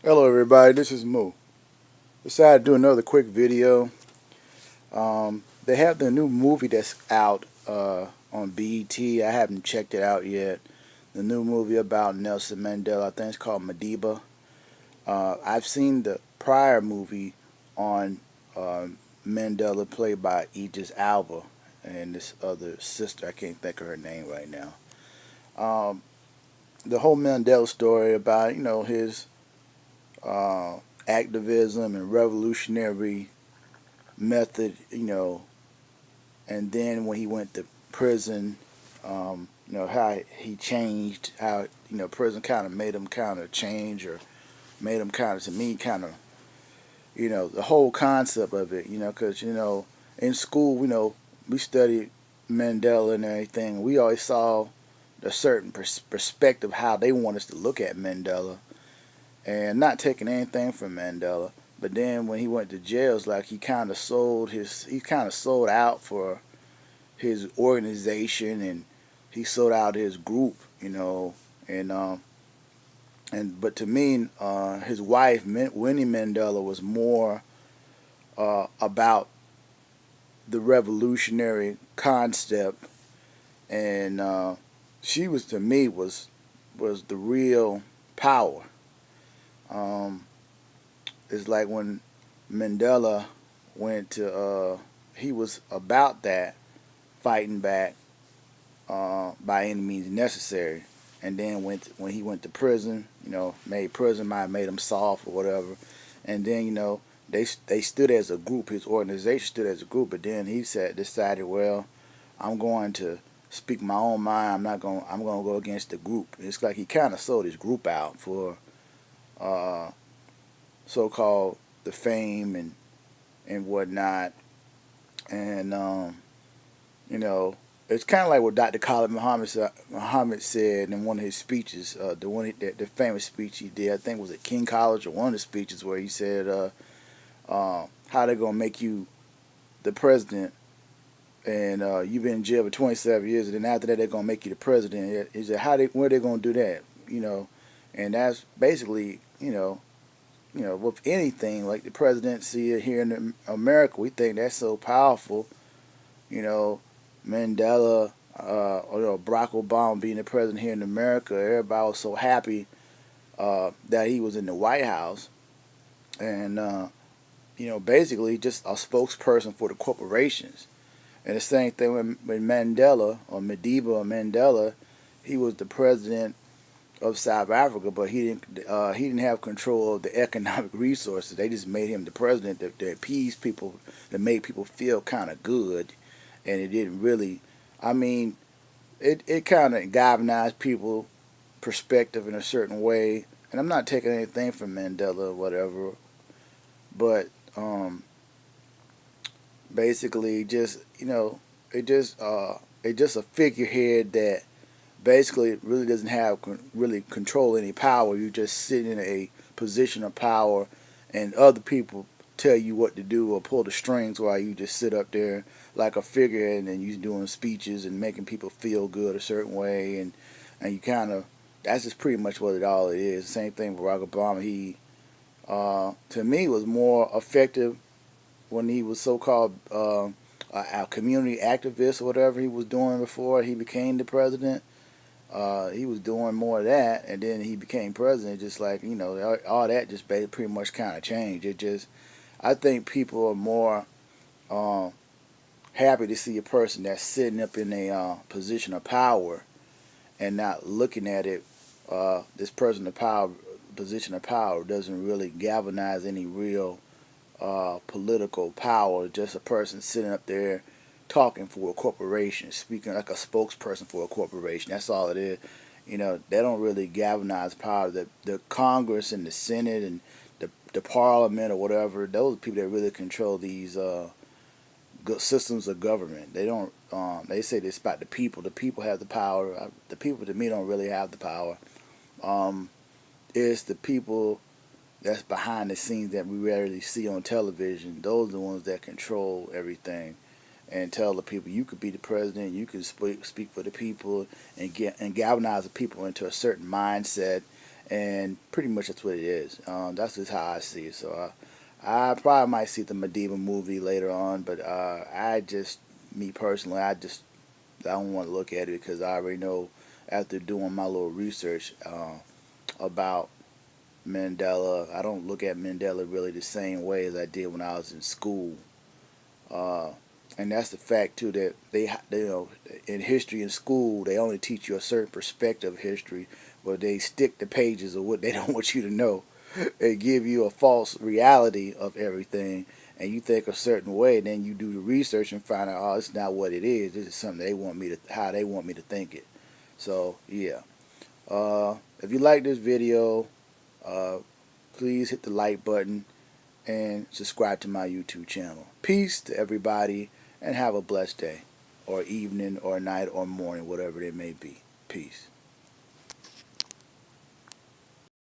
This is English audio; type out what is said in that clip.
Hello everybody, this is Moo. Decided to do another quick video. They have the new movie that's out on BET. I haven't checked it out yet. The new movie about Nelson Mandela. I think it's called Madiba. I've seen the prior movie on Mandela played by Idris Alba and this other sister. I can't think of her name right now. Um, the whole Mandela story about his uh, activism and revolutionary method, and then when he went to prison, how he changed, how prison kind of made him kind of change, or made him kind of, to me, kind of, the whole concept of it, because in school, we studied Mandela and everything. We always saw a certain perspective how they want us to look at Mandela, and not taking anything from Mandela. But then when he went to jail, it's like he kind of sold out for his organization, and he sold out his group, and but to me, his wife Winnie Mandela was more about the revolutionary concept, and she was, to me, was the real power. Um, it's like when Mandela went to, he was about that, fighting back by any means necessary. And then when he went to prison, made prison might have made him soft or whatever. And then they stood as a group. His organization stood as a group. But then he decided, well, I'm going to speak my own mind. I'm going to go against the group. It's like he kind of sold his group out for uh, so-called the fame and whatnot. And you know, it's kind of like what Dr. Khalid Muhammad said in one of his speeches. The famous speech he did, I think, was at King College, or one of the speeches where he said, "How they gonna make you the president, and you've been in jail for 27 years, and then after that they're gonna make you the president." He said, where they gonna do that?" And that's basically, with anything like the presidency here in America, we think that's so powerful. You know, Mandela, or Barack Obama being the president here in America, everybody was so happy that he was in the White House, and basically just a spokesperson for the corporations. And the same thing with Mandela, or Madiba or Mandela. He was the president of South Africa, but he didn't have control of the economic resources. They just made him the president to appease people, to make people feel kind of good, and it didn't really. I mean, it kind of galvanized people perspective in a certain way. And I'm not taking anything from Mandela or whatever, but basically, just it just a figurehead that basically really doesn't have really control any power. You just sit in a position of power, and other people tell you what to do or pull the strings while you just sit up there like a figurehead, and you doing speeches and making people feel good a certain way, and you kind of, that's just pretty much what it is. Same thing with Barack Obama. He to me was more effective when he was so-called a community activist or whatever he was doing before he became the president. He was doing more of that, and then he became president. Just like, all that just pretty much kind of changed. It just, I think people are more uh, happy to see a person that's sitting up in a position of power, and not looking at it. This position of power doesn't really galvanize any real political power. Just a person sitting up there talking for a corporation, speaking like a spokesperson for a corporation. That's all it is. They don't really galvanize power. The Congress and the Senate and the Parliament or whatever, those are people that really control these systems of government. They don't. They say this about the people. The people have the power. The people, to me, don't really have the power. Um, it's the people that's behind the scenes that we rarely see on television. Those are the ones that control everything, and tell the people, you could be the president, you could speak for the people, and galvanize the people into a certain mindset, and pretty much that's what it is. That's just how I see it. So I probably might see the Madiba movie later on, but me personally, I don't want to look at it because I already know after doing my little research about Mandela. I don't look at Mandela really the same way as I did when I was in school. Uh, and that's the fact too that you know, in history in school they only teach you a certain perspective of history, but they stick the pages of what they don't want you to know. They give you a false reality of everything, and you think a certain way. And then you do the research and find out, oh, it's not what it is. This is something they want me to how they want me to think it. So yeah. If you like this video, uh, please hit the like button and subscribe to my YouTube channel. Peace to everybody and have a blessed day or evening or night or morning, whatever it may be. Peace.